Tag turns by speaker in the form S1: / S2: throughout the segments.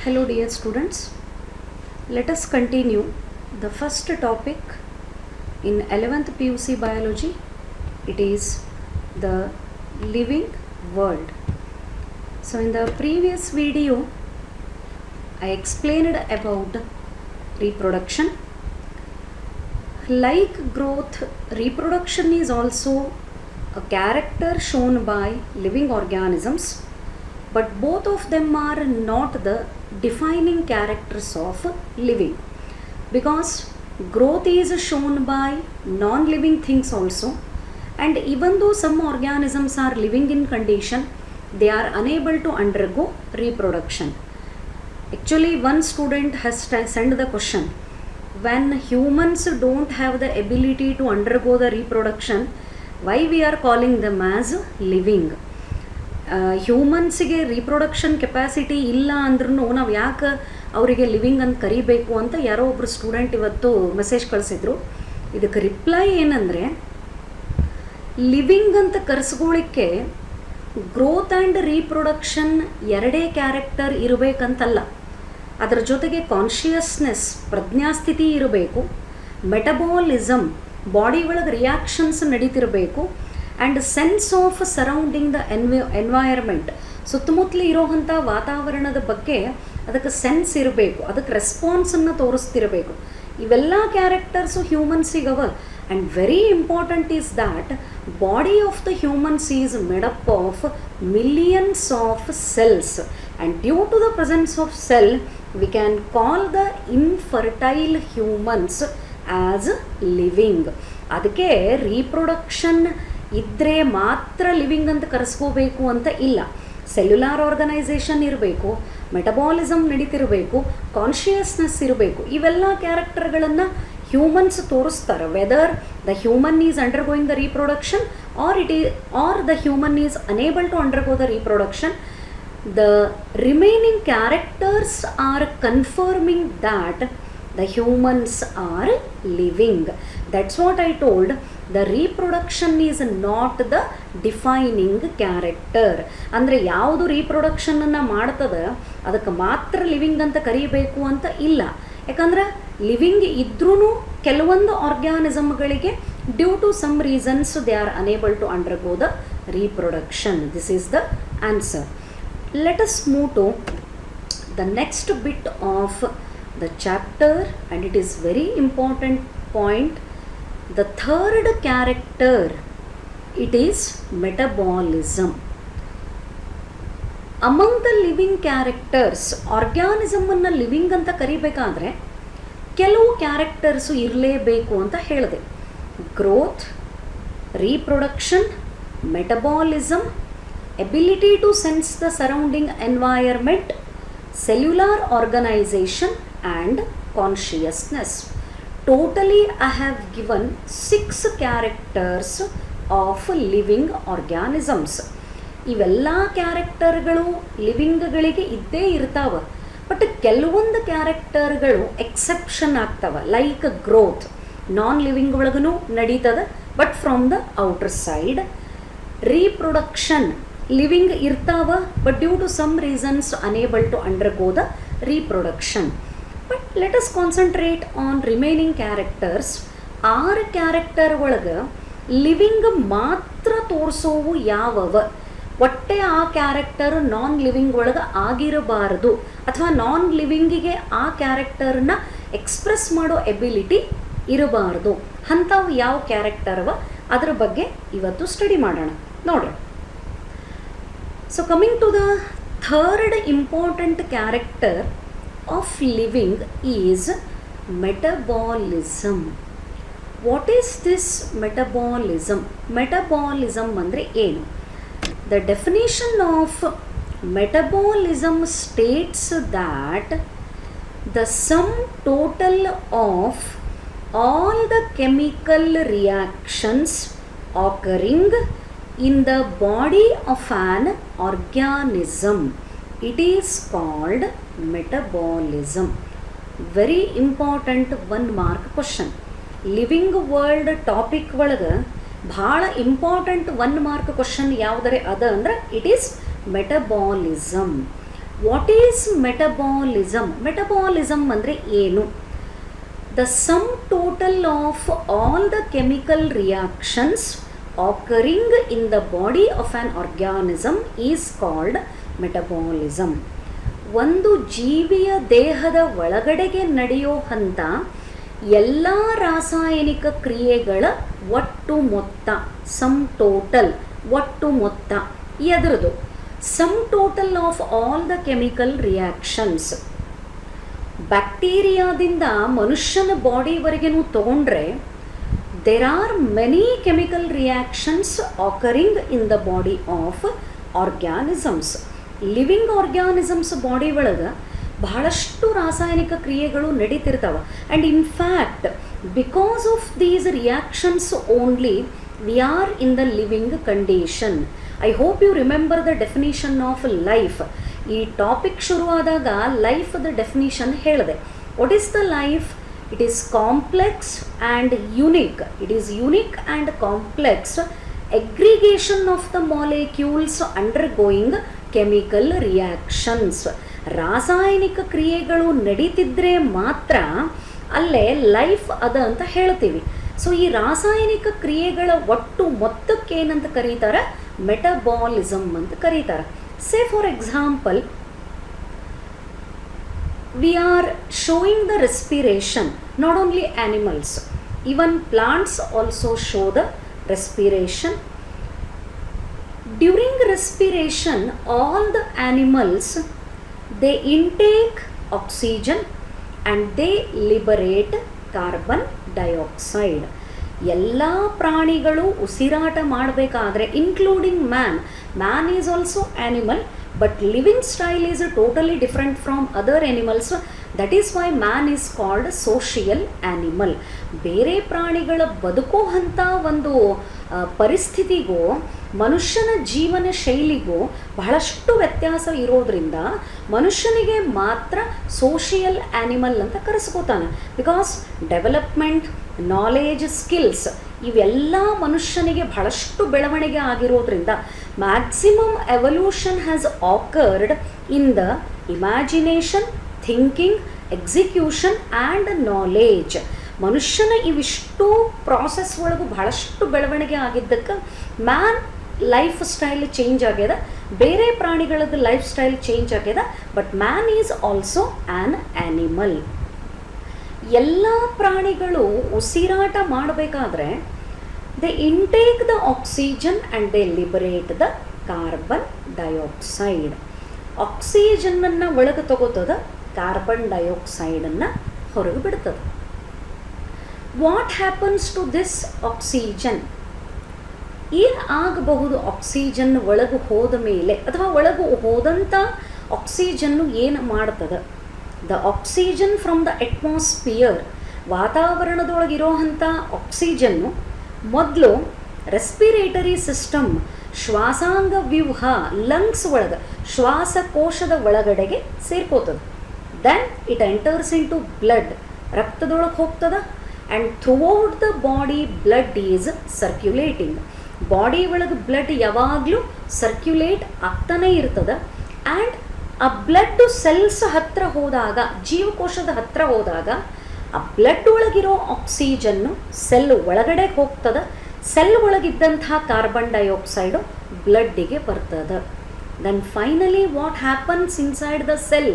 S1: Hello dear students, let us continue the first topic in 11th PUC biology. It is the living world. So in the previous video I explained about reproduction. Like growth, reproduction is also a character shown by living organisms, but both of them are not the defining characters of living, because growth is shown by non-living things also, and even though some organisms are living in condition, they are unable to undergo reproduction. Actually, one student has sent the question, when humans don't have the ability to undergo the reproduction, why we are calling them as living? ಹ್ಯೂಮನ್ಸಿಗೆ reproduction capacity ಇಲ್ಲ ಅಂದ್ರೂ ನಾವು ಯಾಕೆ ಅವರಿಗೆ living ಅಂತ ಕರಿಬೇಕು ಅಂತ ಯಾರೋ ಒಬ್ಬರು ಸ್ಟೂಡೆಂಟ್ ಇವತ್ತು ಮೆಸೇಜ್ ಕಳಿಸಿದ್ರು. ಇದಕ್ಕೆ ರಿಪ್ಲೈ ಏನಂದರೆ, ಲಿವಿಂಗ್ ಅಂತ ಕರೆಸ್ಕೊಳ್ಳಿಕ್ಕೆ ಗ್ರೋತ್ ಆ್ಯಂಡ್ ರೀಪ್ರೊಡಕ್ಷನ್ ಎರಡೇ ಕ್ಯಾರೆಕ್ಟರ್ ಇರಬೇಕಂತಲ್ಲ. ಅದರ ಜೊತೆಗೆ ಕಾನ್ಷಿಯಸ್ನೆಸ್ ಪ್ರಜ್ಞಾಸ್ಥಿತಿ ಇರಬೇಕು, ಮೆಟಬಾಲಿಸಮ್ ಬಾಡಿ ಒಳಗೆ ರಿಯಾಕ್ಷನ್ಸ್ ನಡೀತಿರಬೇಕು, and sense of surrounding the environment, ಸುತ್ತಮುತ್ತಲು ಇರೋವಂಥ ವಾತಾವರಣದ ಬಗ್ಗೆ ಅದಕ್ಕೆ ಸೆನ್ಸ್ ಇರಬೇಕು, ಅದಕ್ಕೆ ರೆಸ್ಪಾನ್ಸನ್ನು ತೋರಿಸ್ತಿರಬೇಕು. ಇವೆಲ್ಲ ಕ್ಯಾರೆಕ್ಟರ್ಸು ಹ್ಯೂಮನ್ಸಿಗವ. And very important is that body of the humans is made up of millions of cells, and due to the presence of cell we can call the infertile humans as living. ಅದಕ್ಕೆ reproduction ಇದ್ದರೆ ಮಾತ್ರ living ಅಂತ ಕರೆಸ್ಕೋಬೇಕು ಅಂತ ಇಲ್ಲ. Cellular organisation ಇರಬೇಕು, metabolism ನಡೀತಿರಬೇಕು, consciousness ಇರಬೇಕು. ಇವೆಲ್ಲ ಕ್ಯಾರೆಕ್ಟರ್ಗಳನ್ನು humans ತೋರಿಸ್ತಾರೆ. Whether the human is undergoing the reproduction or the human is unable to undergo the reproduction, the remaining characters are confirming that the humans are living. That's what I told. The reproduction is not the defining character. ಅಂದರೆ ಯಾವುದು ರೀಪ್ರೊಡಕ್ಷನನ್ನು ಮಾಡ್ತದೆ ಅದಕ್ಕೆ ಮಾತ್ರ living ಅಂತ ಕರೀಬೇಕು ಅಂತ ಇಲ್ಲ. ಯಾಕಂದ್ರೆ living ಇದ್ರೂ ಕೆಲವೊಂದು ಆರ್ಗ್ಯಾನಿಸಮ್ಗಳಿಗೆ due to some reasons they are unable to undergo the reproduction. This is the answer. Let us move to the next bit of the chapter, and it is very important point. The third character, it is metabolism. Among the living characters, organism ಅನ್ನು living ಅಂತ ಕರಿಬೇಕಾದ್ರೆ ಕೆಲವು characters ಇರಲೇಬೇಕು ಅಂತ ಹೇಳಿದೆ. Growth, reproduction, metabolism, ability to sense the surrounding environment, cellular organization and consciousness. Totally I have given 6 characters of living organisms. ಇವೆಲ್ಲ ಕ್ಯಾರೆಕ್ಟರ್ಗಳು ಲಿವಿಂಗ್ಗಳಿಗೆ ಇದ್ದೇ ಇರ್ತಾವ, ಬಟ್ ಕೆಲವೊಂದು ಕ್ಯಾರೆಕ್ಟರ್ಗಳು ಎಕ್ಸೆಪ್ಷನ್ ಆಗ್ತಾವ. ಲೈಕ್ ಗ್ರೋತ್ ನಾನ್ ಲಿವಿಂಗ್ ಒಳಗೂ ನಡೀತದ, but from the outer side. Reproduction living ಇರ್ತಾವ, but due to some reasons unable to undergo the reproduction. But let us concentrate on remaining characters. 6 character ಒಳಗೆ living ಮಾತ್ರ ತೋರಿಸೋವು ಯಾವವ, ಒಟ್ಟೆ ಆ character non living ಒಳಗೆ ಆಗಿರಬಾರದು, ಅಥವಾ ನಾನ್ ಲಿವಿಂಗಿಗೆ ಆ ಕ್ಯಾರೆಕ್ಟರ್ನ ಎಕ್ಸ್ಪ್ರೆಸ್ ಮಾಡೋ ಎಬಿಲಿಟಿ ಇರಬಾರ್ದು, ಅಂಥವು ಯಾವ ಕ್ಯಾರೆಕ್ಟರ್ವ ಅದ್ರ ಬಗ್ಗೆ ಇವತ್ತು ಸ್ಟಡಿ ಮಾಡೋಣ. ನೋಡ್ರಿ. So coming to the third important character of living is metabolism. What is this metabolism? Metabolism andre ಏನು? The definition of metabolism states that the sum total of all the chemical reactions occurring in the body of an organism, it is called metabolism. Very important 1 mark question. Living world topic ಒಳಗೆ ಭಾಳ important 1 mark question ಯಾವುದರೆ ಅದ ಅಂದ್ರೆ it is metabolism. What is metabolism? Metabolism ಅಂದರೆ ಏನು? The sum total of all the chemical reactions occurring in the body of an organism is called metabolism. ಒಂದು ಜೀವಿಯ ದೇಹದ ಒಳಗಡೆಗೆ ನಡೆಯೋ ಹಂತ ಎಲ್ಲ ರಾಸಾಯನಿಕ ಕ್ರಿಯೆಗಳ ಒಟ್ಟು ಮೊತ್ತ, ಸಮ್ ಟೋಟಲ್, ಒಟ್ಟು ಮೊತ್ತ ಎದುರದು, sum total of all the chemical reactions. ಬ್ಯಾಕ್ಟೀರಿಯಾದಿಂದ ಮನುಷ್ಯನ ಬಾಡಿವರೆಗೂ ತಗೊಂಡ್ರೆ there are many chemical reactions occurring in the body of organisms. Living organisms body ಒಳಗೆ ಬಹಳಷ್ಟು ರಾಸಾಯನಿಕ ಕ್ರಿಯೆಗಳು ನಡೀತಿರ್ತಾವೆ. And in fact because of these reactions only we are in the living condition. I hope you remember the definition of life. ಈ topic ಶುರುವಾದಾಗ ಲೈಫ್ದ definition ಹೇಳಿದೆ. What is the life? It is complex and unique. It is unique and complex aggregation of the molecules undergoing chemical reactions. ರಾಸಾಯನಿಕ ಕ್ರಿಯೆಗಳು ನಡೀತಿದ್ರೆ ಮಾತ್ರ ಅಲ್ಲೇ life ಅದ ಅಂತ ಹೇಳ್ತೀವಿ. ಸೊ ಈ ರಾಸಾಯನಿಕ ಕ್ರಿಯೆಗಳ ಒಟ್ಟು ಮೊತ್ತಕ್ಕೆ ಏನಂತ ಕರೀತಾರೆ? ಮೆಟಬಾಲಿಸಮ್ ಅಂತ ಕರೀತಾರೆ. Say for example, we are showing the respiration, not only animals, even plants also show the respiration. During respiration, all the animals, they intake oxygen and they liberate carbon dioxide. ಎಲ್ಲ ಪ್ರಾಣಿಗಳು ಉಸಿರಾಟ ಮಾಡಬೇಕಾದ್ರೆ, including man is also animal, but living style is totally different from other animals. That is why man is called social animal. ಬೇರೆ ಪ್ರಾಣಿಗಳ ಬದುಕೋ ಅಂಥ ಒಂದು ಪರಿಸ್ಥಿತಿಗೂ ಮನುಷ್ಯನ ಜೀವನ ಶೈಲಿಗೂ ಬಹಳಷ್ಟು ವ್ಯತ್ಯಾಸ ಇರೋದ್ರಿಂದ ಮನುಷ್ಯನಿಗೆ ಮಾತ್ರ ಸೋಷಿಯಲ್ ಆ್ಯನಿಮಲ್ ಅಂತ ಕರೆಸ್ಕೋತಾನೆ. ಬಿಕಾಸ್ ಡೆವಲಪ್ಮೆಂಟ್, ನಾಲೆಜ್, ಸ್ಕಿಲ್ಸ್ ಇವೆಲ್ಲ ಮನುಷ್ಯನಿಗೆ ಬಹಳಷ್ಟು ಬೆಳವಣಿಗೆ ಆಗಿರೋದ್ರಿಂದ maximum evolution has occurred in the imagination, thinking, execution and knowledge. ಮನುಷ್ಯನ ಇವಿಷ್ಟು ಪ್ರಾಸೆಸ್ ಒಳಗೂ ಬಹಳಷ್ಟು ಬೆಳವಣಿಗೆ ಆಗಿದ್ದಕ್ಕೆ ಮ್ಯಾನ್ ಲೈಫ್ ಸ್ಟೈಲ್ ಚೇಂಜ್ ಆಗ್ಯದ, ಬೇರೆ ಪ್ರಾಣಿಗಳದ್ದು ಲೈಫ್ ಸ್ಟೈಲ್ ಚೇಂಜ್ ಆಗ್ಯದ, but man is also an animal. ಎಲ್ಲ ಪ್ರಾಣಿಗಳು ಉಸಿರಾಟ ಮಾಡಬೇಕಾದ್ರೆ they intake the oxygen and they liberate the carbon dioxide. ಆಕ್ಸಿಜನ್ನನ್ನು ಒಳಗೆ ತಗೋತದ, ಕಾರ್ಬನ್ ಡೈಆಕ್ಸೈಡನ್ನು ಹೊರಗೆ ಬಿಡ್ತದೆ. What happens to this oxygen? ಏನು ಆಗಬಹುದು ಆಕ್ಸಿಜನ್ ಒಳಗೆ ಹೋದ ಮೇಲೆ, ಅಥವಾ ಒಳಗೆ ಹೋದಂಥ ಆಕ್ಸಿಜನ್ನು ಏನು ಮಾಡ್ತದೆ? The oxygen from the atmosphere, ವಾತಾವರಣದೊಳಗಿರೋವಂಥ ಆಕ್ಸಿಜನ್ನು ಮೊದಲು ರೆಸ್ಪಿರೇಟರಿ ಸಿಸ್ಟಮ್, ಶ್ವಾಸಾಂಗ ವ್ಯೂಹ, ಲಂಗ್ಸ್ ಒಳಗೆ, ಶ್ವಾಸಕೋಶದ ಒಳಗಡೆಗೆ ಸೇರ್ಕೋತದೆ. Then it enters into blood, ರಕ್ತದೊಳಗೆ ಹೋಗ್ತದೆ. And throughout the body blood is circulating. Body ಒಳಗೆ ಬ್ಲಡ್ ಯಾವಾಗಲೂ ಸರ್ಕ್ಯುಲೇಟ್ ಆಗ್ತಾನೇ ಇರ್ತದೆ. ಆ್ಯಂಡ್ ಆ ಬ್ಲಡ್ ಸೆಲ್ಸ್ ಹತ್ತಿರ ಹೋದಾಗ, ಜೀವಕೋಶದ ಹತ್ತಿರ ಹೋದಾಗ ಆ ಬ್ಲಡ್ ಒಳಗಿರೋ ಆಕ್ಸಿಜನ್ನು ಸೆಲ್ ಒಳಗಡೆ ಹೋಗ್ತದೆ. ಸೆಲ್ ಒಳಗಿದ್ದಂಥ ಕಾರ್ಬನ್ ಡೈಆಕ್ಸೈಡು ಬ್ಲಡ್ಡಿಗೆ ಬರ್ತದೆ. Then finally what happens inside the cell?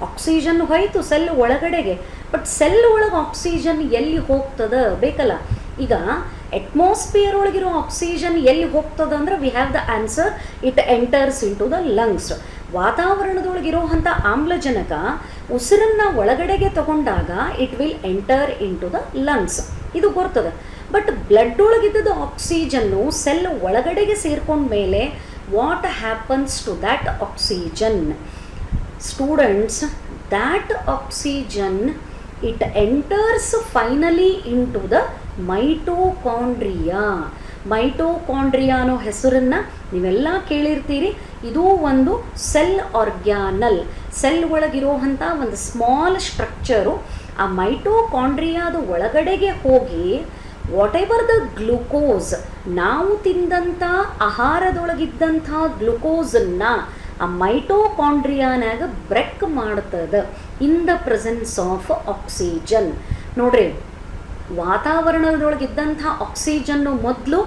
S1: Oxygen ಹೋಯಿತು ಸೆಲ್ ಒಳಗಡೆಗೆ, ಬಟ್ ಸೆಲ್ ಒಳಗೆ ಆಕ್ಸಿಜನ್ ಎಲ್ಲಿ ಹೋಗ್ತದೆ ಬೇಕಲ್ಲ. ಈಗ ಅಟ್ಮಾಸ್ಫಿಯರ್ ಒಳಗಿರೋ ಆಕ್ಸಿಜನ್ ಎಲ್ಲಿ ಹೋಗ್ತದೆ ಅಂದ್ರೆ we have the answer, it enters into the lungs. ವಾತಾವರಣದೊಳಗಿರೋವಂಥ ಆಮ್ಲಜನಕ ಉಸಿರನ್ನು ಒಳಗಡೆಗೆ ತಗೊಂಡಾಗ it will enter into the lungs, ಇದು ಬರ್ತದೆ. ಬಟ್ ಬ್ಲಡ್ ಒಳಗಿದ್ದದ ಆಕ್ಸಿಜನ್ನು ಸೆಲ್ ಒಳಗಡೆಗೆ ಸೇರ್ಕೊಂಡ ಮೇಲೆ what happens to that oxygen? Students, that oxygen it enters finally into the mitochondria. Mitochondria ಅನ್ನೋ ಹೆಸರನ್ನು ನೀವೆಲ್ಲ ಕೇಳಿರ್ತೀರಿ. ಇದು ಒಂದು ಸೆಲ್ ಆರ್ಗ್ಯಾನಲ್, ಸೆಲ್ ಒಳಗಿರೋವಂಥ ಒಂದು ಸ್ಮಾಲ್ ಸ್ಟ್ರಕ್ಚರು. ಆ ಮೈಟೋಕಾಂಡ್ರಿಯಾದ ಒಳಗಡೆಗೆ ಹೋಗಿ ವಾಟ್ ಎವರ್ ದ ಗ್ಲುಕೋಸ್, ನಾವು ತಿಂದಂಥ ಆಹಾರದೊಳಗಿದ್ದಂಥ ಗ್ಲುಕೋಸನ್ನು ಆ ಮೈಟೋಕಾಂಡ್ರಿಯಾನಾಗ ಬ್ರೆಕ್ ಮಾಡ್ತದ in the presence of oxygen. ನೋಡ್ರಿ, ವಾತಾವರಣದೊಳಗಿದ್ದಂಥ ಆಕ್ಸಿಜನ್ನು ಮೊದಲು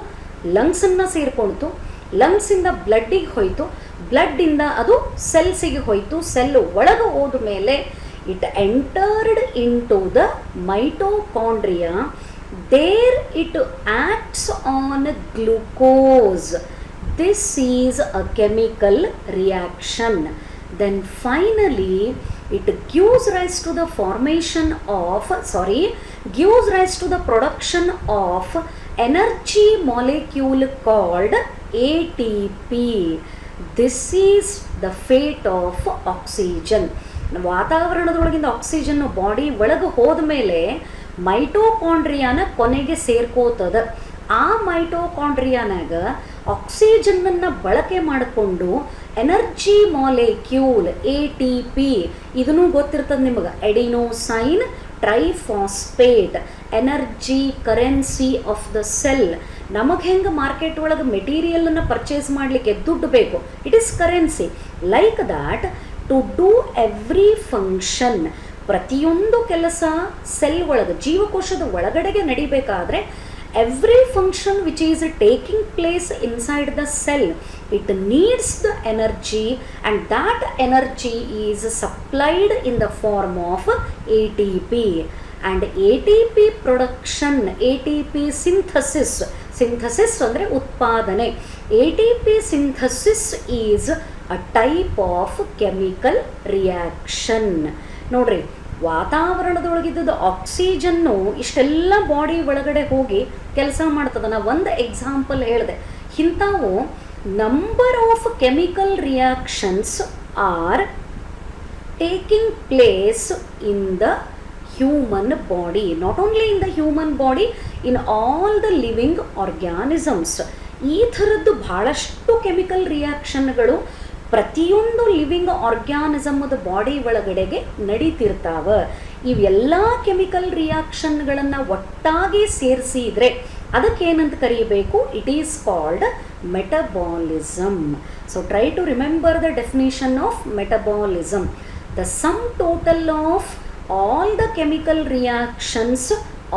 S1: ಲಂಗ್ಸನ್ನು ಸೇರ್ಕೊಳ್ತು, ಲಂಗ್ಸಿಂದ ಬ್ಲಡ್ಡಿಗೆ ಹೋಯಿತು, ಬ್ಲಡ್ಡಿಂದ ಅದು ಸೆಲ್ಸಿಗೆ ಹೋಯಿತು, ಸೆಲ್ ಒಳಗೆ ಹೋದ ಮೇಲೆ it entered into the mitochondria. There it acts on glucose. This is a chemical reaction. Then finally it gives rise to the production of energy molecule called ATP. This is the fate of oxygen. ವಾತಾವರಣದೊಳಗಿಂದ oxygen body ಒಳಗೆ ಹೋದ ಮೇಲೆ ಮೈಟೋಕಾಂಡ್ರಿಯಾನ ಕೊನೆಗೆ ಸೇರ್ಕೋತದ. ಆ ಮೈಟೋಕಾಂಡ್ರಿಯಾನಾಗ ಆಕ್ಸಿಜನ್ನನ್ನು ಬಳಕೆ ಮಾಡಿಕೊಂಡು energy molecule ATP, ಇದನ್ನು ಗೊತ್ತಿರ್ತದೆ ನಿಮಗೆ, adenosine triphosphate, energy currency of the cell. ನಮಗೆ ಹೆಂಗೆ ಮಾರ್ಕೆಟ್ ಒಳಗೆ ಮೆಟೀರಿಯಲನ್ನು ಪರ್ಚೇಸ್ ಮಾಡಲಿಕ್ಕೆ ದುಡ್ಡು ಬೇಕು, it is currency. Like that to do every function, ಪ್ರತಿಯೊಂದು ಕೆಲಸ ಸೆಲ್ ಒಳಗೆ ಜೀವಕೋಶದ ಒಳಗಡೆಗೆ ನಡಿಬೇಕಾದ್ರೆ every function which is taking place inside the cell, it needs the energy, and that energy is supplied in the form of ATP. And ATP production, ATP synthesis ಅಂದರೆ ಉತ್ಪಾದನೆ. ATP synthesis is a type of chemical reaction. ನೋಡ್ರಿ, ವಾತಾವರಣದೊಳಗಿದ್ದ ಆಕ್ಸಿಜನ್ನು ಇಷ್ಟೆಲ್ಲ body ಒಳಗಡೆ ಹೋಗಿ ಕೆಲಸ ಮಾಡ್ತದೆ. ನಾ ಒಂದು ಎಕ್ಸಾಂಪಲ್ ಹೇಳಿದೆ. ಇಂಥವು number of chemical reactions R taking place in the human body, not only in the human body, in all the living organisms. ಈ ಥರದ್ದು ಭಾಳಷ್ಟು ಕೆಮಿಕಲ್ ರಿಯಾಕ್ಷನ್ಗಳು ಪ್ರತಿಯೊಂದು ಲಿವಿಂಗ್ ಆರ್ಗ್ಯಾನಿಸಮದ ಬಾಡಿ ಒಳಗಡೆಗೆ ನಡೀತಿರ್ತಾವ. ಇವೆಲ್ಲ ಕೆಮಿಕಲ್ ರಿಯಾಕ್ಷನ್ಗಳನ್ನು ಒಟ್ಟಾಗಿ ಸೇರಿಸಿದ್ರೆ ಅದಕ್ಕೇನಂತ ಕರೀಬೇಕು? It is called metabolism. So try to remember the definition of metabolism. The sum total of all the chemical reactions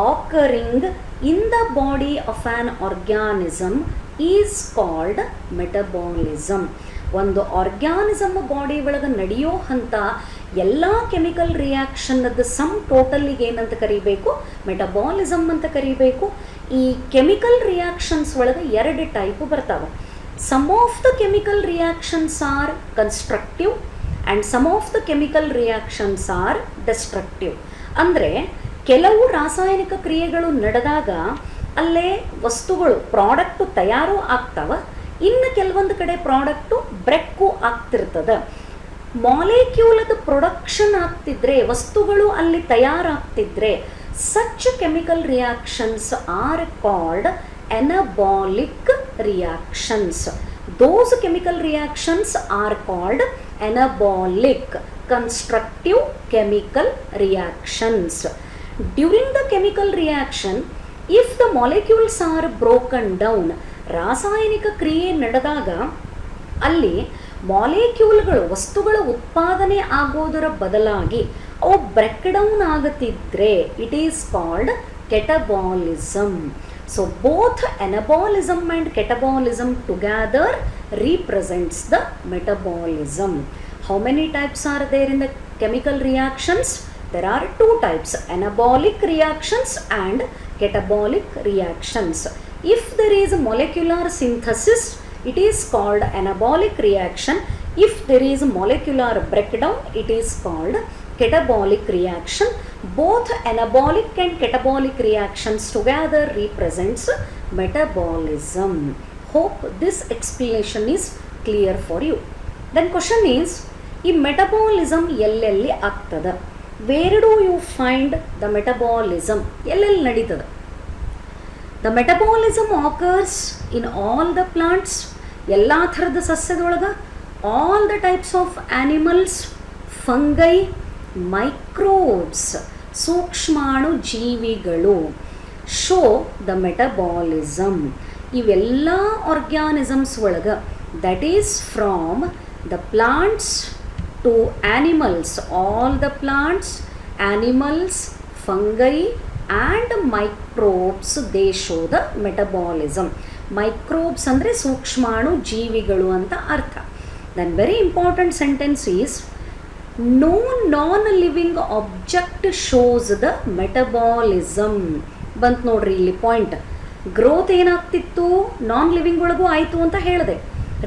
S1: occurring in the body of an organism is called metabolism. ಒಂದು organism body ಒಳಗೆ ನಡೆಯೋ ಅಂಥ ಎಲ್ಲ chemical ರಿಯಾಕ್ಷನ್ನದ್ದು some ಟೋಟಲಿಗೆ ಏನಂತ ಕರಿಬೇಕು? Metabolism ಅಂತ ಕರಿಬೇಕು. ಈ ಕೆಮಿಕಲ್ ರಿಯಾಕ್ಷನ್ಸ್ ಒಳಗೆ ಎರಡು ಟೈಪು ಬರ್ತಾವೆ. Some of the chemical reactions are constructive and some of the chemical reactions are destructive. ಅಂದರೆ ಕೆಲವು ರಾಸಾಯನಿಕ ಕ್ರಿಯೆಗಳು ನಡೆದಾಗ ಅಲ್ಲೇ ವಸ್ತುಗಳು ಪ್ರಾಡಕ್ಟು ತಯಾರು ಆಗ್ತಾವ, ಇನ್ನು ಕೆಲವೊಂದು ಕಡೆ ಪ್ರಾಡಕ್ಟು ಬ್ರೆಕ್ಕು ಆಗ್ತಿರ್ತದೆ. ಮಾಲಿಕ್ಯೂಲದ ಪ್ರೊಡಕ್ಷನ್ ಆಗ್ತಿದ್ರೆ, ವಸ್ತುಗಳು ಅಲ್ಲಿ ತಯಾರಾಗ್ತಿದ್ರೆ, such chemical reactions are called anabolic reactions. Those chemical reactions are called anabolic, constructive chemical reactions. During the chemical reaction, if the molecules are broken down, ರಾಸಾಯನಿಕ ಕ್ರಿಯೆ ನಡೆದಾಗ ಅಲ್ಲಿ ಮಾಲಿಕ್ಯೂಲ್ಗಳು, ವಸ್ತುಗಳ ಉತ್ಪಾದನೆ ಆಗೋದರ ಬದಲಾಗಿ ಅವು ಬ್ರೇಕ್ ಡೌನ್ ಆಗುತ್ತಿದ್ರೆ it is called catabolism. So both anabolism and catabolism together represents the metabolism. How many types are there in the chemical reactions? There are two types, anabolic reactions and catabolic reactions. If there is a molecular synthesis, it is called anabolic reaction. If there is a molecular breakdown, it is called catabolic reaction. Both anabolic and catabolic reactions together represents metabolism. Hope this explanation is clear for you. Then question is, ಈ metabolism ಎಲ್ಲೆಲ್ಲಿ ಆಗ್ತದೆ? Where do you find the metabolism? ಎಲ್ಲೆಲ್ಲಿ ನಡೀತದೆ? The metabolism occurs in all the plants, ಎಲ್ಲ ಥರದ ಸಸ್ಯದೊಳಗೆ, all the types of animals, fungi, microbes, ಸೂಕ್ಷ್ಮಾಣು ಜೀವಿಗಳು. Show the metabolism. ಇವೆಲ್ಲ ಆರ್ಗ್ಯಾನಿಸಮ್ಸ್ ಒಳಗೆ, that is from the plants to animals, all the plants, animals, fungi and microbes, they show the metabolism. Microbes ಅಂದರೆ ಸೂಕ್ಷ್ಮಾಣು ಜೀವಿಗಳು ಅಂತ ಅರ್ಥ. Then very important sentence is, no non-living object shows the metabolism. ಬಂತು ನೋಡ್ರಿ ಇಲ್ಲಿ point. Growth ಏನಾಗ್ತಿತ್ತು, ನಾನ್ living ಒಳಗೂ ಆಯಿತು ಅಂತ ಹೇಳಿದೆ.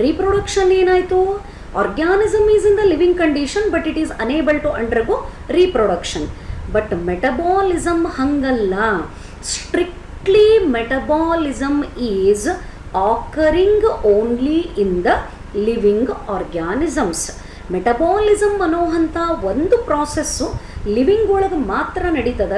S1: ರೀಪ್ರೊಡಕ್ಷನ್ ಏನಾಯಿತು, organism is in the living condition but it is unable to undergo reproduction. But metabolism ಹಂಗಲ್ಲ. Strictly metabolism is occurring only in the living organisms. Metabolism ಅನ್ನೋವಂಥ ಒಂದು ಪ್ರಾಸೆಸ್ಸು ಲಿವಿಂಗ್ ಒಳಗೆ ಮಾತ್ರ ನಡೀತದ.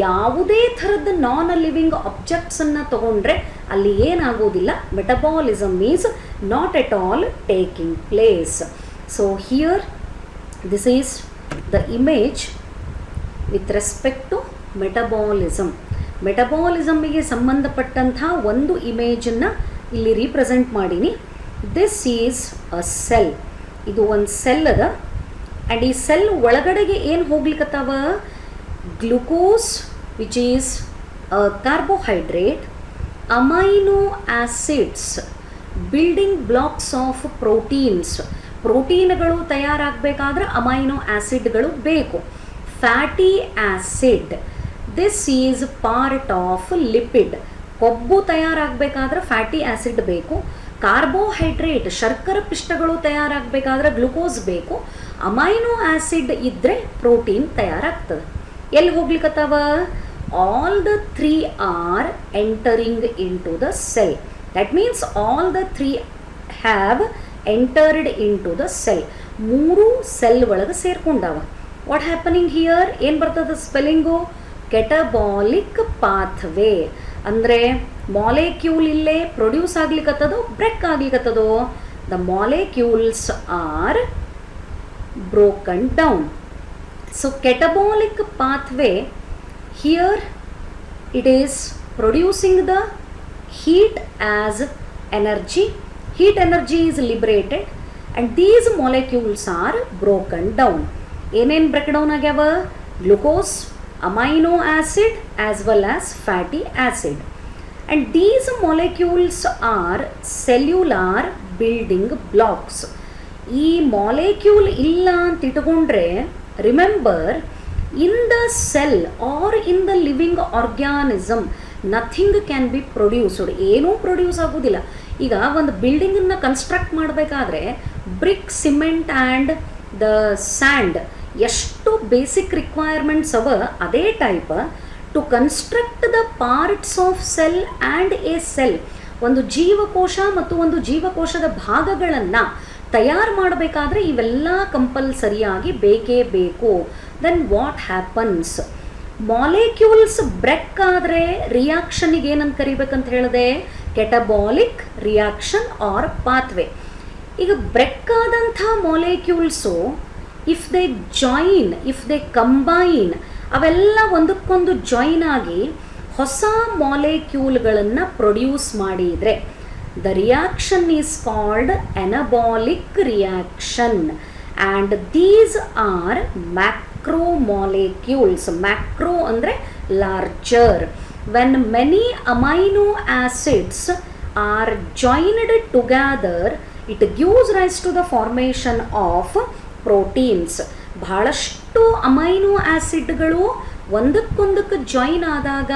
S1: ಯಾವುದೇ ಥರದ ನಾನ್ ಲಿವಿಂಗ್ ಆಬ್ಜೆಕ್ಟ್ಸನ್ನು ತಗೊಂಡ್ರೆ ಅಲ್ಲಿ ಏನಾಗೋದಿಲ್ಲ, metabolism is not at all taking place. So here this is the image with respect to metabolism. ಮೆಟಬಾಲಿಸಮ್ಗೆ ಸಂಬಂಧಪಟ್ಟಂಥ ಒಂದು ಇಮೇಜನ್ನು ಇಲ್ಲಿ ರೀಪ್ರೆಸೆಂಟ್ ಮಾಡೀನಿ. This is a cell. ಇದು ಒಂದು ಸೆಲ್ ಅದ. ಆ್ಯಂಡ್ ಈ ಸೆಲ್ ಒಳಗಡೆಗೆ ಏನು ಹೋಗ್ಲಿಕ್ಕತ್ತಾವ, glucose which is carbohydrate, amino acids, building blocks of proteins. ಪ್ರೋಟೀನ್ಗಳು ತಯಾರಾಗಬೇಕಾದ್ರೆ ಅಮೈನೋ ಆ್ಯಸಿಡ್ಗಳು ಬೇಕು. Fatty acid, this is part of lipid. ಕೊಬ್ಬು ತಯಾರಾಗಬೇಕಾದ್ರೆ ಫ್ಯಾಟಿ ಆ್ಯಸಿಡ್ ಬೇಕು. ಕಾರ್ಬೋಹೈಡ್ರೇಟ್, ಶರ್ಕರ ಪಿಷ್ಟಗಳು ತಯಾರಾಗಬೇಕಾದ್ರೆ ಗ್ಲುಕೋಸ್ ಬೇಕು. ಅಮೈನೋ ಆ್ಯಸಿಡ್ ಇದ್ದರೆ ಪ್ರೋಟೀನ್ ತಯಾರಾಗ್ತದೆ. ಎಲ್ಲಿ ಹೋಗ್ಲಿಕ್ಕತ್ತಾವ, all the three are entering into the cell. That means all the three have entered into the cell. ಮೂರು ಸೆಲ್ ಒಳಗೆ ಸೇರ್ಕೊಂಡಾವ. ವಾಟ್ ಹ್ಯಾಪನಿಂಗ್ ಹಿಯರ್, ಏನು ಬರ್ತದೆ ಸ್ಪೆಲ್ಲಿಂಗು, ಕೆಟಬಾಲಿಕ್ ಪಾಥ್ವೇ. ಅಂದರೆ ಮಾಲೆಕ್ಯೂಲ್ ಇಲ್ಲೇ ಪ್ರೊಡ್ಯೂಸ್ ಆಗ್ಲಿಕ್ಕತ್ತದೋ ಬ್ರೇಕ್ ಆಗ್ಲಿಕ್ಕತ್ತದೋ, the molecules are broken down. So catabolic pathway here it is producing the heat as energy. Heat energy is liberated and these molecules are broken down. ಏನೇನು break down ಆಗ್ಯಾವ, glucose, amino acid as well as fatty acid. And these molecules are cellular building blocks. ಈ molecule ಇಲ್ಲ ಅಂತ ಇಟ್ಕೊಂಡ್ರೆ, remember, in the cell or in the living organism nothing can be produced. ಏನೂ produce ಆಗೋದಿಲ್ಲ. ಈಗ ಒಂದು ಬಿಲ್ಡಿಂಗನ್ನು ಕನ್ಸ್ಟ್ರಕ್ಟ್ ಮಾಡಬೇಕಾದ್ರೆ brick, cement and the sand ಎಷ್ಟು ಬೇಸಿಕ್ ರಿಕ್ವೈರ್ಮೆಂಟ್ಸ್ ಅವ, ಅದೇ type to construct the parts of cell and a cell. ಒಂದು ಜೀವಕೋಶ ಮತ್ತು ಒಂದು ಜೀವಕೋಶದ ಭಾಗಗಳನ್ನು ತಯಾರು ಮಾಡಬೇಕಾದ್ರೆ ಇವೆಲ್ಲ ಕಂಪಲ್ಸರಿಯಾಗಿ ಬೇಕೇ ಬೇಕು. Then what happens, molecules break ಆದರೆ ರಿಯಾಕ್ಷನಿಗೆ ಏನಂತ ಕರಿಬೇಕಂತ ಹೇಳಿದೆ, ಕೆಟಬಾಲಿಕ್ ರಿಯಾಕ್ಷನ್ ಆರ್ ಪಾತ್ವೆ. ಈಗ ಬ್ರೇಕ್ ಆದಂಥ molecules if they join, if they combine, ಅವೆಲ್ಲ ಒಂದಕ್ಕೊಂದು ಜಾಯಿನ್ ಆಗಿ ಹೊಸ ಮಾಲಿಕ್ಯೂಲ್ಗಳನ್ನು ಪ್ರೊಡ್ಯೂಸ್ ಮಾಡಿದರೆ the reaction is called anabolic reaction. And these are macromolecules. Macro ಅಂದರೆ larger. When many amino acids are joined together, it gives rise to the formation of proteins. ಬಹಳಷ್ಟು amino ಆ್ಯಸಿಡ್ಗಳು ಒಂದಕ್ಕೊಂದಕ್ಕೆ join ಆದಾಗ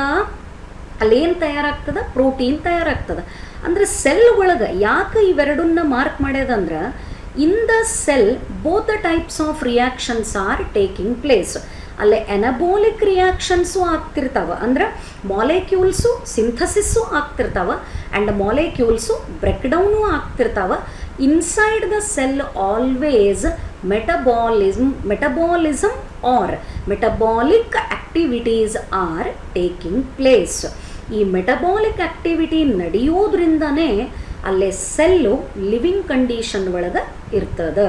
S1: ಅಲ್ಲೇನು ತಯಾರಾಗ್ತದೆ, protein ತಯಾರಾಗ್ತದೆ. ಅಂದರೆ cell ಒಳಗೆ ಯಾಕೆ ಇವೆರಡನ್ನ mark ಮಾಡ್ಯದಂದ್ರೆ, in the cell both the types of reactions are taking place. ಅಲ್ಲೇ ಎನಬೋಲಿಕ್ reactions ಆಗ್ತಿರ್ತಾವೆ, ಅಂದ್ರೆ ಮಾಲಿಕ್ಯೂಲ್ಸು ಸಿಂಥಸಿಸ್ಸು ಆಗ್ತಿರ್ತಾವೆ ಆ್ಯಂಡ್ ಮಾಲಿಕ್ಯೂಲ್ಸು ಬ್ರೇಕ್ ಡೌನು ಆಗ್ತಿರ್ತಾವೆ. Inside the cell always metabolism or metabolic activities are taking place. ಈ metabolic activity ನಡೆಯೋದ್ರಿಂದನೇ ಅಲ್ಲೇ cell living condition ಒಳಗೆ ಇರ್ತದೆ.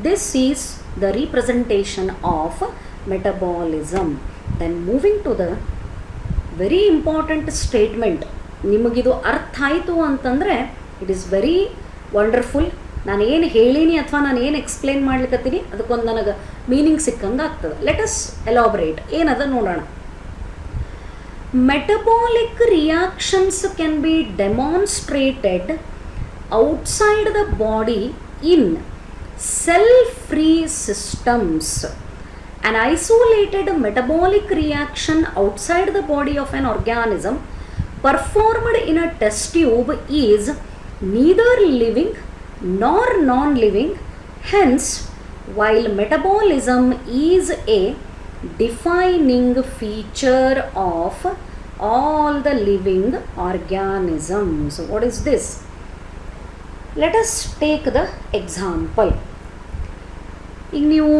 S1: This is the representation of metabolism. Then moving to the very important statement. ನಿಮಗಿದು ಅರ್ಥ ಆಯಿತು ಅಂತಂದರೆ ಇಟ್ ಈಸ್ ವೆರಿ ವಂಡರ್ಫುಲ್. ನಾನು ಏನು ಹೇಳೀನಿ ಅಥವಾ ನಾನು ಏನು ಎಕ್ಸ್ಪ್ಲೇನ್ ಮಾಡ್ಲಿಕ್ಕತ್ತೀನಿ ಅದಕ್ಕೊಂದು ನನಗೆ ಮೀನಿಂಗ್ ಸಿಕ್ಕಂಗೆ ಆಗ್ತದೆ. ಲೆಟ್ ಅಸ್ ಎಲಾಬ್ರೇಟ್ ಏನದ ನೋಡೋಣ. Metabolic reactions can be demonstrated outside the body in cell-free systems. An isolated metabolic reaction outside the body of an organism performed in a test tube is neither living nor non-living. Hence, while metabolism is a defining feature of all the living organisms. What is this? Let us take the example. ಈಗ ನೀವು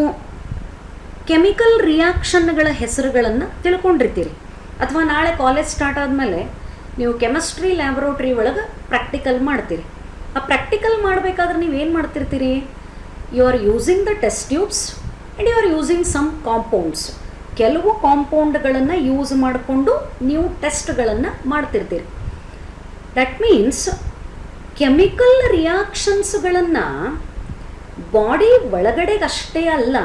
S1: chemical ರಿಯಾಕ್ಷನ್ಗಳ ಹೆಸರುಗಳನ್ನು ತಿಳ್ಕೊಂಡಿರ್ತೀರಿ, ಅಥವಾ ನಾಳೆ college start ಆದಮೇಲೆ ನೀವು chemistry laboratory ಒಳಗೆ practical ಮಾಡ್ತೀರಿ. ಆ ಪ್ರಾಕ್ಟಿಕಲ್ ಮಾಡಬೇಕಾದ್ರೆ ನೀವು ಏನು ಮಾಡ್ತಿರ್ತೀರಿ? You are using the test tubes and you are using some compounds. ಕೆಲವು ಕಾಂಪೌಂಡ್ಗಳನ್ನು ಯೂಸ್ ಮಾಡಿಕೊಂಡು ನೀವು ಟೆಸ್ಟ್ಗಳನ್ನು ಮಾಡ್ತಿರ್ತೀರಿ. ದಟ್ ಮೀನ್ಸ್ ಕೆಮಿಕಲ್ ರಿಯಾಕ್ಷನ್ಸ್ಗಳನ್ನು ಬಾಡಿ ಒಳಗಡೆಗಷ್ಟೇ ಅಲ್ಲ,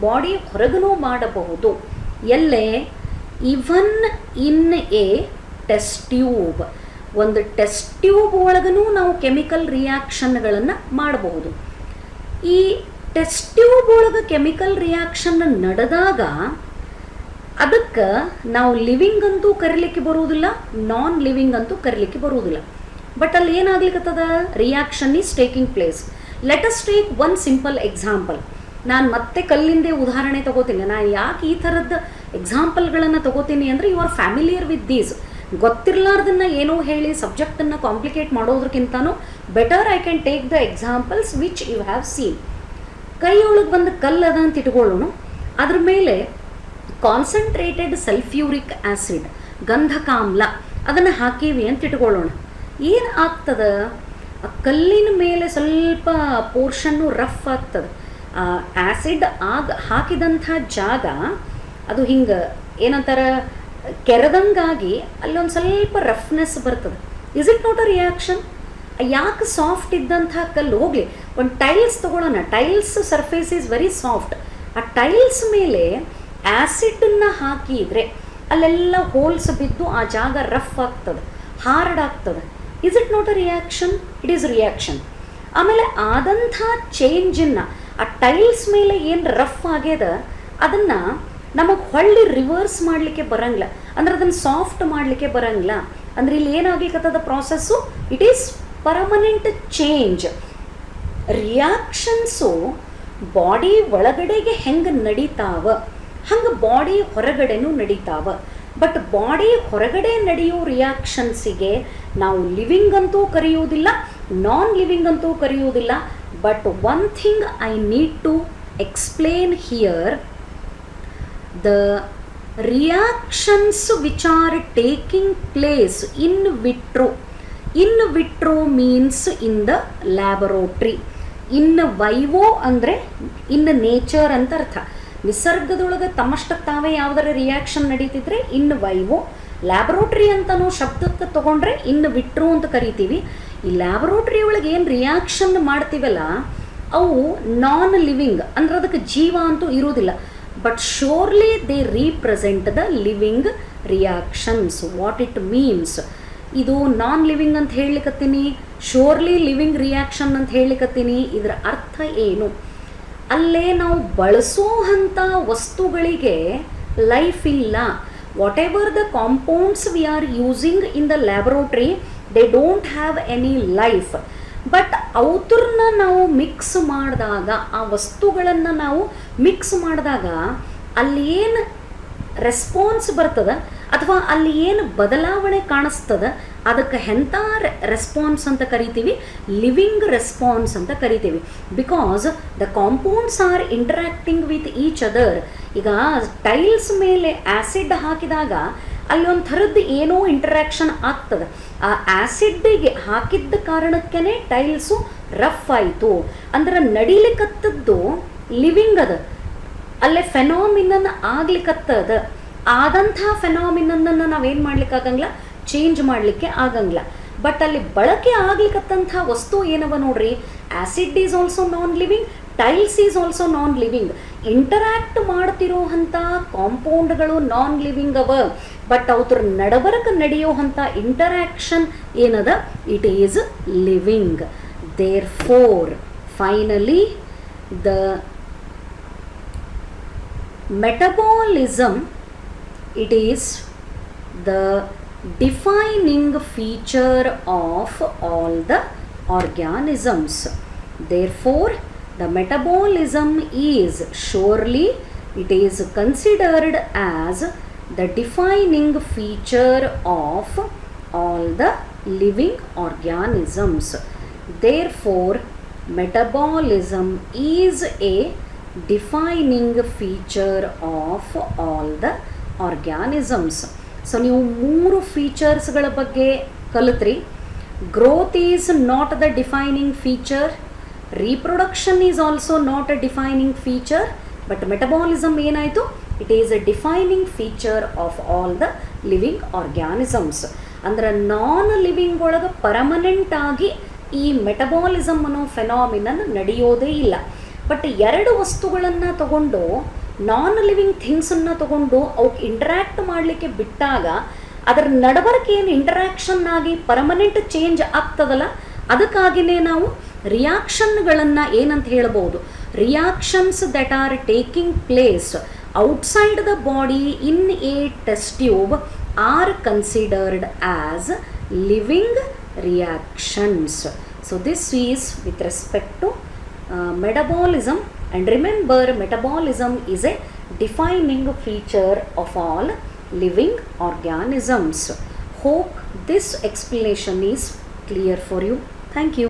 S1: ಬಾಡಿ ಹೊರಗೂ ಮಾಡಬಹುದು. ಎಲ್ಲೇ? Even in a test tube. ಒಂದು ಟೆಸ್ಟ್ ಟ್ಯೂಬ್ ಒಳಗೂ ನಾವು ಕೆಮಿಕಲ್ ರಿಯಾಕ್ಷನ್ಗಳನ್ನು ಮಾಡಬಹುದು. ಈ ಟೆಸ್ಟ್ ಟ್ಯೂಬ್ ಒಳಗೆ ಕೆಮಿಕಲ್ ರಿಯಾಕ್ಷನ್ ನಡೆದಾಗ ಅದಕ್ಕೆ ನಾವು ಲಿವಿಂಗ್ ಅಂತೂ ಕರೀಲಿಕ್ಕೆ ಬರುವುದಿಲ್ಲ, ನಾನ್ ಲಿವಿಂಗ್ ಅಂತೂ ಕರೀಲಿಕ್ಕೆ ಬರುವುದಿಲ್ಲ. ಬಟ್ ಅಲ್ಲಿ ಏನಾಗ್ಲಿಕ್ಕತ್ತದ? Reaction is taking place. Let us take one simple example. ನಾನು ಮತ್ತೆ ಕಲ್ಲಿಂದೇ ಉದಾಹರಣೆ ತಗೋತೀನಿ. ನಾನು ಯಾಕೆ ಈ ಥರದ ಎಕ್ಸಾಂಪಲ್ಗಳನ್ನು ತಗೋತೀನಿ ಅಂದರೆ, you are familiar with these. ಗೊತ್ತಿರಲಾರ್ದನ್ನ ಏನೋ ಹೇಳಿ ಸಬ್ಜೆಕ್ಟನ್ನು ಕಾಂಪ್ಲಿಕೇಟ್ ಮಾಡೋದಕ್ಕಿಂತನೂ better I can take the examples which you have seen. ಕೈಯೊಳಗೆ ಬಂದು ಕಲ್ಲದ ಅಂತ ಇಟ್ಕೊಳ್ಳೋಣ, ಅದ್ರ ಮೇಲೆ ಕಾನ್ಸಂಟ್ರೇಟೆಡ್ ಸಲ್ಫ್ಯೂರಿಕ್ ಆ್ಯಸಿಡ್, ಗಂಧಕಾಮ್ಲ ಅದನ್ನು ಹಾಕೀವಿ ಅಂತ ಇಟ್ಕೊಳ್ಳೋಣ. ಏನು ಆಗ್ತದೆ? ಆ ಕಲ್ಲಿನ ಮೇಲೆ ಸ್ವಲ್ಪ ಪೋರ್ಷನ್ನು ರಫ್ ಆಗ್ತದೆ. ಆ ಆ್ಯಸಿಡ್ ಹಾಕಿದಂಥ ಜಾಗ ಅದು ಹಿಂಗೆ ಏನಂತಾರೆ ಕೆರೆದಂಗಾಗಿ ಅಲ್ಲೊಂದು ಸ್ವಲ್ಪ ರಫ್ನೆಸ್ ಬರ್ತದೆ. Is it not a reaction? ಯಾಕೆ ಸಾಫ್ಟ್ ಇದ್ದಂಥ ಕಲ್ಲು ಹೋಗಲಿ, ಒಂದು ಟೈಲ್ಸ್ ತೊಗೊಳ್ಳೋಣ. Tiles surface is very soft. ಆ ಟೈಲ್ಸ್ ಮೇಲೆ ಆ್ಯಸಿಡನ್ನು ಹಾಕಿದರೆ ಅಲ್ಲೆಲ್ಲ ಹೋಲ್ಸ್ ಬಿದ್ದು ಆ ಜಾಗ ರಫ್ ಆಗ್ತದೆ, ಹಾರ್ಡ್ ಆಗ್ತದೆ. Is it not a reaction? It is reaction. ಆಮೇಲೆ ಆದಂಥ ಚೇಂಜನ್ನು ಆ ಟೈಲ್ಸ್ ಮೇಲೆ ಏನು ರಫ್ ಆಗ್ಯದ ಅದನ್ನು ನಮಗೆ ಹೊಳ್ಳಿ ರಿವರ್ಸ್ ಮಾಡಲಿಕ್ಕೆ ಬರಂಗಿಲ್ಲ, ಅಂದ್ರೆ ಅದನ್ನು ಸಾಫ್ಟ್ ಮಾಡಲಿಕ್ಕೆ ಬರಂಗಿಲ್ಲ. ಅಂದ್ರೆ ಇಲ್ಲಿ ಏನಾಗ್ಲಿಕ್ಕತ್ತದ process? It is permanent change. Reactions body ಒಳಗಡೆಗೆ ಹೆಂಗೆ ನಡೀತಾವ ಹಂಗೆ ಬಾಡಿ ಹೊರಗಡೆನೂ ನಡೀತಾವ. ಬಟ್ ಬಾಡಿ ಹೊರಗಡೆ ನಡೆಯೋ ರಿಯಾಕ್ಷನ್ಸಿಗೆ ನಾವು ಲಿವಿಂಗ್ ಅಂತೂ ಕರೆಯುವುದಿಲ್ಲ, ನಾನ್ ಲಿವಿಂಗ್ ಅಂತೂ ಕರೆಯುವುದಿಲ್ಲ. But one thing I need to explain here, the reactions which are taking place in vitro. In vitro means in the laboratory. In vivo ಅಂದರೆ ಇನ್ ನೇಚರ್ ಅಂತ ಅರ್ಥ. ನಿಸರ್ಗದೊಳಗೆ ತಮ್ಮಷ್ಟಕ್ಕೆ ತಾವೇ ಯಾವುದರ ರಿಯಾಕ್ಷನ್ ನಡೀತಿದ್ರೆ ಇನ್ ವೈವೋ. ಲ್ಯಾಬೊರೇಟ್ರಿ ಅಂತನೂ ಶಬ್ದಕ್ಕೆ ತೊಗೊಂಡ್ರೆ ಇನ್ ವಿಟ್ರೋ ಅಂತ ಕರಿತೀವಿ. ಈ ಲ್ಯಾಬೊರೇಟ್ರಿ ಒಳಗೆ ಏನು ರಿಯಾಕ್ಷನ್ ಮಾಡ್ತೀವಲ್ಲ ಅವು ನಾನ್ ಲಿವಿಂಗ್, ಅಂದ್ರೆ ಅದಕ್ಕೆ ಜೀವ ಅಂತೂ ಇರೋದಿಲ್ಲ. But shortly they represent the living reactions. What it means? ಇದು ನಾನ್ ಲಿವಿಂಗ್ ಅಂತ ಹೇಳಲಿಕ್ಕತ್ತೀನಿ, ಶೋರ್ಲಿ ಲಿವಿಂಗ್ ರಿಯಾಕ್ಷನ್ ಅಂತ ಹೇಳಲಿಕ್ಕತ್ತೀನಿ. ಇದರ ಅರ್ಥ ಏನು? ಅಲ್ಲೇ ನಾವು ಬಳಸುವಂಥ ವಸ್ತುಗಳಿಗೆ ಲೈಫ್ ಇಲ್ಲ. What ever the compounds we are using in the laboratory, they don't have any life. But ಅವ್ರನ್ನ ನಾವು ಮಿಕ್ಸ್ ಮಾಡಿದಾಗ, ಆ ವಸ್ತುಗಳನ್ನು ನಾವು ಮಿಕ್ಸ್ ಮಾಡಿದಾಗ ಅಲ್ಲಿ ಏನು ರೆಸ್ಪಾನ್ಸ್ ಬರ್ತದೆ ಅಥವಾ ಅಲ್ಲಿ ಏನು ಬದಲಾವಣೆ ಕಾಣಿಸ್ತದೆ ಅದಕ್ಕೆ ಎಂಥ ರೆಸ್ಪಾನ್ಸ್ ಅಂತ ಕರಿತೀವಿ? ಲಿವಿಂಗ್ ರೆಸ್ಪಾನ್ಸ್ ಅಂತ ಕರಿತೀವಿ. Because the compounds are interacting with each other. ಈಗ ಟೈಲ್ಸ್ ಮೇಲೆ ಆ್ಯಸಿಡ್ ಹಾಕಿದಾಗ ಅಲ್ಲಿ ಒಂದು ಥರದ್ದು ಏನೋ ಇಂಟರಾಕ್ಷನ್ ಆಗ್ತದೆ. ಆ ಆ್ಯಸಿಡ್ಡಿಗೆ ಹಾಕಿದ್ದ ಕಾರಣಕ್ಕೇ ಟೈಲ್ಸು ರಫ್ ಆಯಿತು. ಅಂದ್ರೆ ನಡಿಲಿಕ್ಕತ್ತದ್ದು ಲಿವಿಂಗ್ ಅದ, ಅಲ್ಲೇ ಫೆನಾಮಿನನ್ ಆಗ್ಲಿಕ್ಕತ್ತದ. ಆದಂಥ ಫೆನಾಮಿನನ್ನು ನಾವೇನು ಮಾಡ್ಲಿಕ್ಕೆ ಆಗಂಗಿಲ್ಲ, ಚೇಂಜ್ ಮಾಡಲಿಕ್ಕೆ ಆಗಂಗಿಲ್ಲ. ಬಟ್ ಅಲ್ಲಿ ಬಳಕೆ ಆಗ್ಲಿಕ್ಕತ್ತಂಥ ವಸ್ತು ಏನವ ನೋಡ್ರಿ, acid is also non living, tiles is also non living. Interact ಮಾಡ್ತಿರೋ ಅಂಥ ಕಾಂಪೌಂಡ್ಗಳು ನಾನ್ ಲಿವಿಂಗ್ ಅವ, ಬಟ್ ಅವ್ರ ನಡಬರಕ ನಡೆಯೋ ಅಂಥ ಇಂಟರಾಕ್ಷನ್ ಏನದ, it is living. Therefore finally the metabolism, it is the defining feature of all the organisms. Therefore the metabolism is surely, it is considered as the defining feature of all the living organisms. Therefore metabolism is a defining feature of all the organisms. So ನೀವು 3 ಫೀಚರ್ಸ್ಗಳ ಬಗ್ಗೆ ಕಲಿತ್ರಿ. Growth is not the defining feature, reproduction is also not a defining feature, but metabolism ಏನಾಯಿತು, it is a defining feature of all the living organisms. ಅಂದ್ರೆ non living ಒಳಗೆ permanent ಆಗಿ ಈ metabolism ಅನ್ನೋ ಫೆನಾಮಿನನ್ ನಡೆಯೋದೇ ಇಲ್ಲ. ಬಟ್ 2 ವಸ್ತುಗಳನ್ನು ತಗೊಂಡು, non living ಥಿಂಗ್ಸನ್ನು ತಗೊಂಡು ಅವಕ್ಕೆ ಇಂಟ್ರ್ಯಾಕ್ಟ್ ಮಾಡಲಿಕ್ಕೆ ಬಿಟ್ಟಾಗ ಅದರ ನಡಬರಕ್ಕೆ ಏನು ಇಂಟ್ರ್ಯಾಕ್ಷನ್ ಆಗಿ ಪರ್ಮನೆಂಟ್ ಚೇಂಜ್ ಆಗ್ತದಲ್ಲ, ಅದಕ್ಕಾಗಿಯೇ ನಾವು ರಿಯಾಕ್ಷನ್ಗಳನ್ನು ಏನಂತ ಹೇಳ್ಬೋದು, reactions that are taking place outside the body in a test tube are considered as living reactions. So this is with respect to metabolism, and remember metabolism is a defining feature of all living organisms. Hope this explanation is clear for you. Thank you.